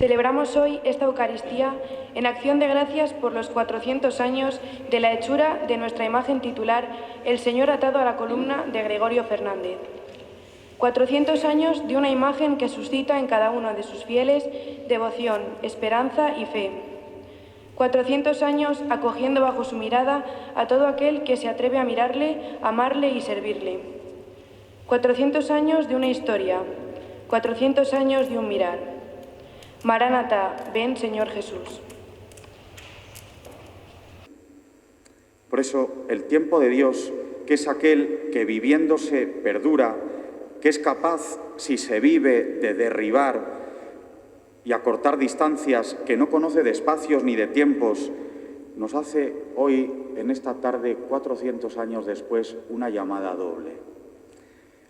Celebramos hoy esta Eucaristía en acción de gracias por los 400 años de la hechura de nuestra imagen titular, el Señor atado a la columna de Gregorio Fernández. 400 años de una imagen que suscita en cada uno de sus fieles devoción, esperanza y fe. 400 años acogiendo bajo su mirada a todo aquel que se atreve a mirarle, amarle y servirle. 400 años de una historia, 400 años de un mirar. Maránata, ven Señor Jesús. Por eso el tiempo de Dios, que es aquel que viviéndose perdura, que es capaz, si se vive, de derribar y acortar distancias, que no conoce de espacios ni de tiempos, nos hace hoy, en esta tarde, 400 años después, una llamada doble.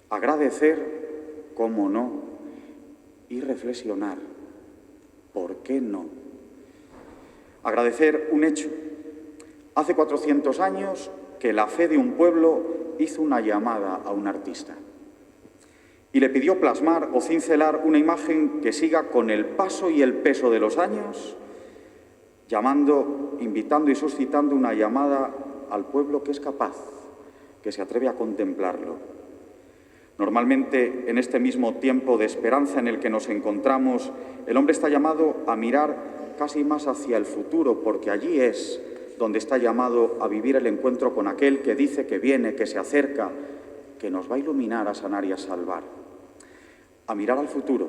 Agradecer, cómo no, y reflexionar, ¿por qué no? Agradecer un hecho. Hace 400 años que la fe de un pueblo hizo una llamada a un artista y le pidió plasmar o cincelar una imagen que siga con el paso y el peso de los años, llamando, invitando y suscitando una llamada al pueblo que es capaz, que se atreve a contemplarlo. Normalmente, en este mismo tiempo de esperanza en el que nos encontramos, el hombre está llamado a mirar casi más hacia el futuro, porque allí es donde está llamado a vivir el encuentro con aquel que dice que viene, que se acerca, que nos va a iluminar, a sanar y a salvar. A mirar al futuro.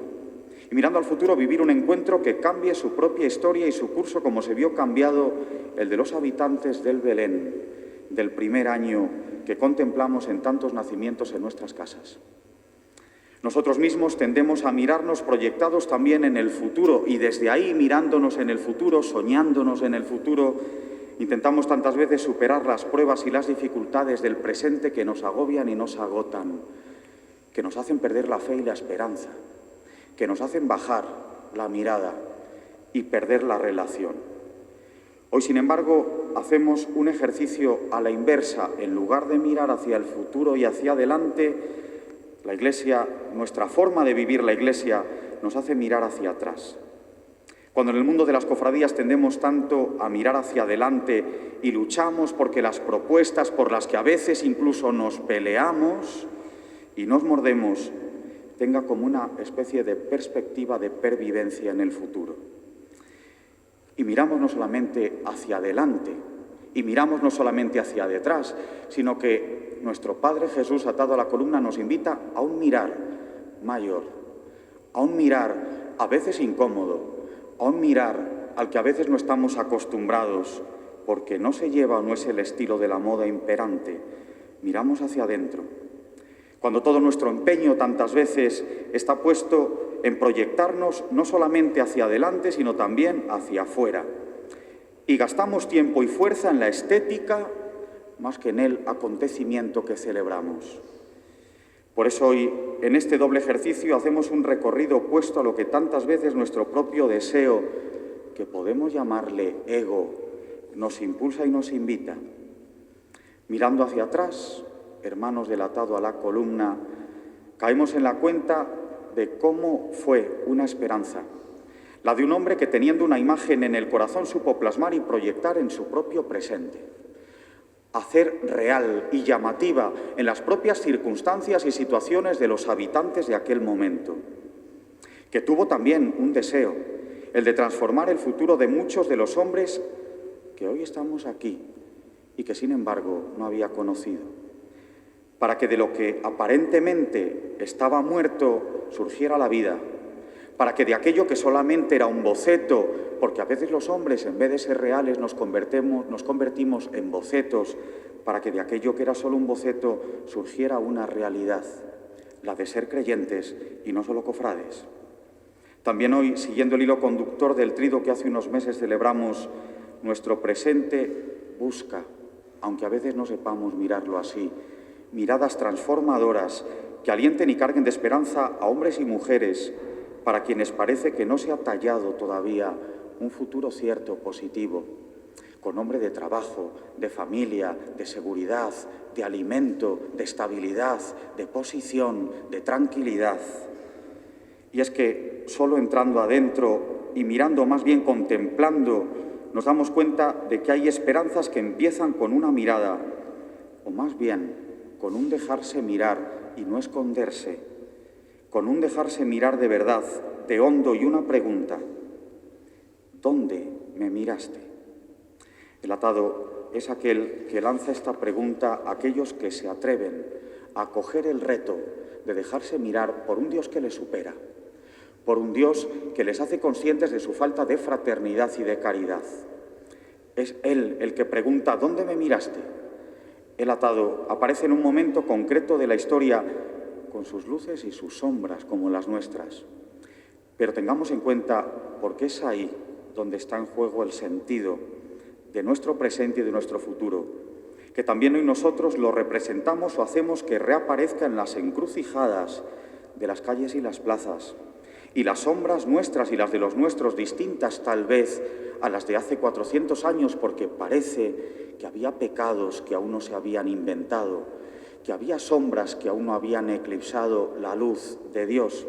Y mirando al futuro, vivir un encuentro que cambie su propia historia y su curso, como se vio cambiado el de los habitantes del Belén, del primer año que contemplamos en tantos nacimientos en nuestras casas. Nosotros mismos tendemos a mirarnos proyectados también en el futuro y desde ahí, mirándonos en el futuro, soñándonos en el futuro, intentamos tantas veces superar las pruebas y las dificultades del presente que nos agobian y nos agotan, que nos hacen perder la fe y la esperanza, que nos hacen bajar la mirada y perder la relación. Hoy, sin embargo, hacemos un ejercicio a la inversa. En lugar de mirar hacia el futuro y hacia adelante, la Iglesia, nuestra forma de vivir la Iglesia, nos hace mirar hacia atrás. Cuando en el mundo de las cofradías tendemos tanto a mirar hacia adelante y luchamos porque las propuestas por las que a veces incluso nos peleamos y nos mordemos, tenga como una especie de perspectiva de pervivencia en el futuro. Y miramos no solamente hacia adelante, y miramos no solamente hacia detrás, sino que nuestro Padre Jesús atado a la columna nos invita a un mirar mayor, a un mirar a veces incómodo, a un mirar al que a veces no estamos acostumbrados, porque no se lleva o no es el estilo de la moda imperante. Miramos hacia adentro. Cuando todo nuestro empeño tantas veces está puesto en proyectarnos no solamente hacia adelante, sino también hacia afuera. Y gastamos tiempo y fuerza en la estética más que en el acontecimiento que celebramos. Por eso hoy, en este doble ejercicio, hacemos un recorrido opuesto a lo que tantas veces nuestro propio deseo, que podemos llamarle ego, nos impulsa y nos invita. Mirando hacia atrás, hermanos del atado a la columna, caemos en la cuenta de cómo fue una esperanza, la de un hombre que teniendo una imagen en el corazón supo plasmar y proyectar en su propio presente, hacer real y llamativa en las propias circunstancias y situaciones de los habitantes de aquel momento, que tuvo también un deseo, el de transformar el futuro de muchos de los hombres que hoy estamos aquí y que sin embargo no había conocido, para que de lo que aparentemente estaba muerto surgiera la vida, para que de aquello que solamente era un boceto, porque a veces los hombres en vez de ser reales nos convertimos en bocetos, para que de aquello que era solo un boceto surgiera una realidad, la de ser creyentes y no solo cofrades. También hoy, siguiendo el hilo conductor del trido que hace unos meses celebramos, nuestro presente busca, aunque a veces no sepamos mirarlo así, miradas transformadoras que alienten y carguen de esperanza a hombres y mujeres para quienes parece que no se ha tallado todavía un futuro cierto, positivo, con nombre de trabajo, de familia, de seguridad, de alimento, de estabilidad, de posición, de tranquilidad. Y es que solo entrando adentro y mirando, más bien contemplando, nos damos cuenta de que hay esperanzas que empiezan con una mirada, o más bien con un dejarse mirar y no esconderse, con un dejarse mirar de verdad, de hondo, y una pregunta: ¿dónde me miraste? El atado es aquel que lanza esta pregunta a aquellos que se atreven a acoger el reto de dejarse mirar por un Dios que les supera, por un Dios que les hace conscientes de su falta de fraternidad y de caridad. Es Él el que pregunta: ¿dónde me miraste? El atado aparece en un momento concreto de la historia, con sus luces y sus sombras como las nuestras. Pero tengamos en cuenta, porque es ahí donde está en juego el sentido de nuestro presente y de nuestro futuro, que también hoy nosotros lo representamos o hacemos que reaparezca en las encrucijadas de las calles y las plazas, y las sombras nuestras y las de los nuestros, distintas tal vez a las de hace 400 años, porque parece que había pecados que aún no se habían inventado, que había sombras que aún no habían eclipsado la luz de Dios,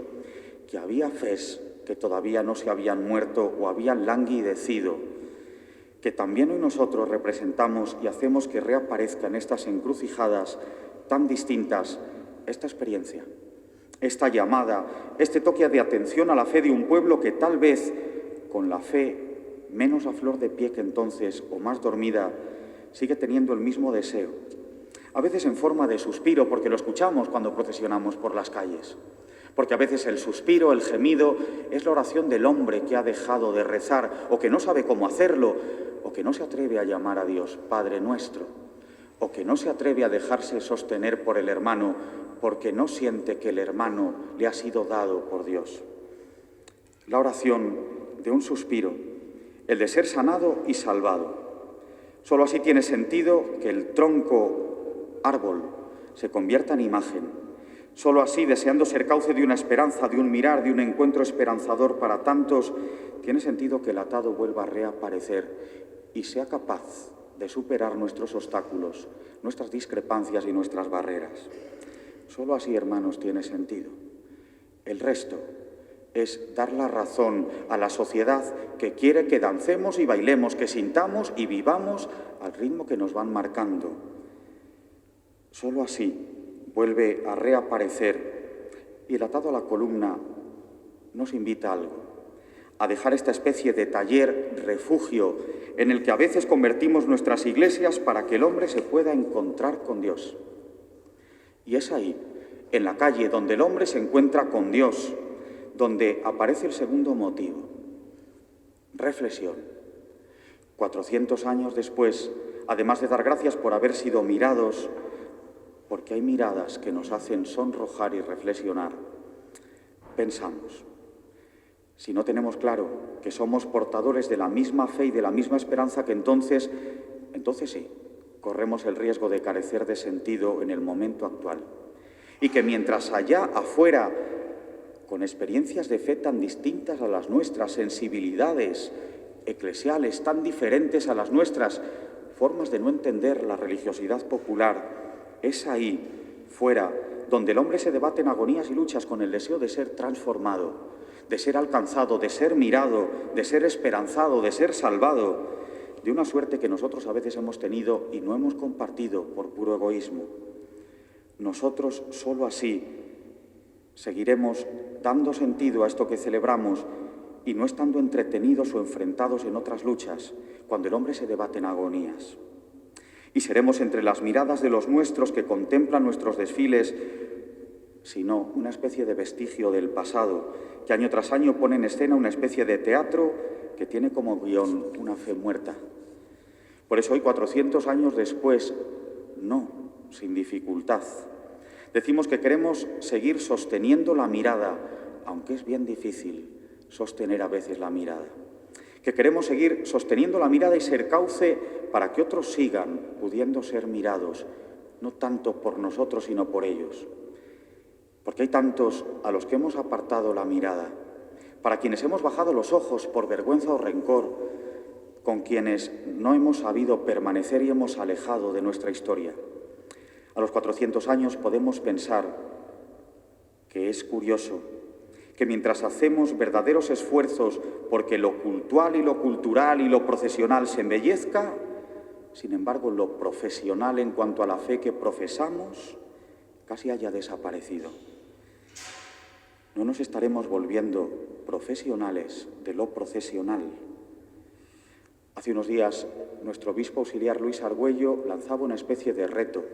que había fes que todavía no se habían muerto o habían languidecido, que también hoy nosotros representamos y hacemos que reaparezca en estas encrucijadas tan distintas esta experiencia, esta llamada, este toque de atención a la fe de un pueblo que tal vez, con la fe menos a flor de pie que entonces o más dormida, sigue teniendo el mismo deseo, a veces en forma de suspiro, porque lo escuchamos cuando procesionamos por las calles, porque a veces el suspiro, el gemido, es la oración del hombre que ha dejado de rezar o que no sabe cómo hacerlo, o que no se atreve a llamar a Dios Padre nuestro, o que no se atreve a dejarse sostener por el hermano porque no siente que el hermano le ha sido dado por Dios. La oración de un suspiro, el de ser sanado y salvado. Solo así tiene sentido que el tronco árbol se convierta en imagen. Solo así, deseando ser cauce de una esperanza, de un mirar, de un encuentro esperanzador para tantos, tiene sentido que el atado vuelva a reaparecer y sea capaz de superar nuestros obstáculos, nuestras discrepancias y nuestras barreras. Solo así, hermanos, tiene sentido. El resto es dar la razón a la sociedad que quiere que dancemos y bailemos, que sintamos y vivamos al ritmo que nos van marcando. Solo así vuelve a reaparecer, y el atado a la columna nos invita a algo, a dejar esta especie de taller, refugio, en el que a veces convertimos nuestras iglesias para que el hombre se pueda encontrar con Dios. Y es ahí, en la calle, donde el hombre se encuentra con Dios, donde aparece el segundo motivo. Reflexión. 400 años después, además de dar gracias por haber sido mirados, porque hay miradas que nos hacen sonrojar y reflexionar, pensamos: si no tenemos claro que somos portadores de la misma fe y de la misma esperanza que entonces sí, corremos el riesgo de carecer de sentido en el momento actual. Y que mientras allá afuera, con experiencias de fe tan distintas a las nuestras, sensibilidades eclesiales tan diferentes a las nuestras, formas de no entender la religiosidad popular, es ahí, fuera, donde el hombre se debate en agonías y luchas con el deseo de ser transformado, de ser alcanzado, de ser mirado, de ser esperanzado, de ser salvado, de una suerte que nosotros a veces hemos tenido y no hemos compartido por puro egoísmo. Nosotros solo así seguiremos dando sentido a esto que celebramos y no estando entretenidos o enfrentados en otras luchas, cuando el hombre se debate en agonías. Y seremos entre las miradas de los nuestros que contemplan nuestros desfiles, sino una especie de vestigio del pasado, que año tras año pone en escena una especie de teatro que tiene como guión una fe muerta. Por eso hoy, 400 años después, no, sin dificultad, decimos que queremos seguir sosteniendo la mirada, aunque es bien difícil sostener a veces la mirada. Que queremos seguir sosteniendo la mirada y ser cauce para que otros sigan pudiendo ser mirados, no tanto por nosotros, sino por ellos. Porque hay tantos a los que hemos apartado la mirada, para quienes hemos bajado los ojos por vergüenza o rencor, con quienes no hemos sabido permanecer y hemos alejado de nuestra historia. A los 400 años podemos pensar que es curioso que mientras hacemos verdaderos esfuerzos porque lo cultural y lo cultural y lo profesional se embellezca, sin embargo, lo profesional en cuanto a la fe que profesamos casi haya desaparecido. No nos estaremos volviendo profesionales de lo procesional. Hace unos días, nuestro obispo auxiliar Luis Argüello lanzaba una especie de reto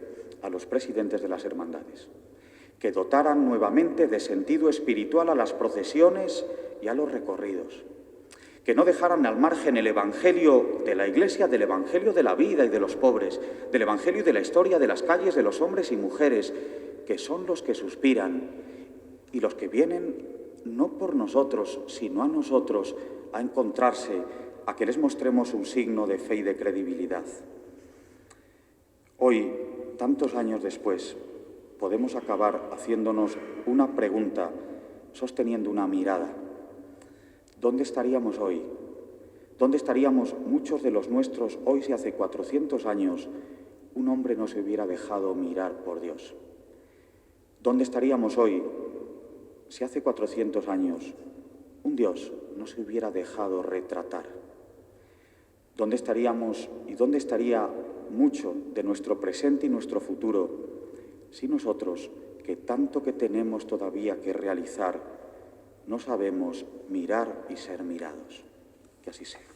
a los presidentes de las hermandades, que dotaran nuevamente de sentido espiritual a las procesiones y a los recorridos, que no dejaran al margen el Evangelio de la Iglesia, del Evangelio de la vida y de los pobres, del Evangelio de la historia de las calles de los hombres y mujeres, que son los que suspiran y los que vienen no por nosotros, sino a nosotros, a encontrarse, a que les mostremos un signo de fe y de credibilidad. Hoy, tantos años después, podemos acabar haciéndonos una pregunta, sosteniendo una mirada. ¿Dónde estaríamos hoy? ¿Dónde estaríamos muchos de los nuestros hoy si hace 400 años un hombre no se hubiera dejado mirar por Dios? ¿Dónde estaríamos hoy si hace 400 años un Dios no se hubiera dejado retratar? ¿Dónde estaríamos y dónde estaría mucho de nuestro presente y nuestro futuro si nosotros, que tanto que tenemos todavía que realizar, no sabemos mirar y ser mirados? Que así sea.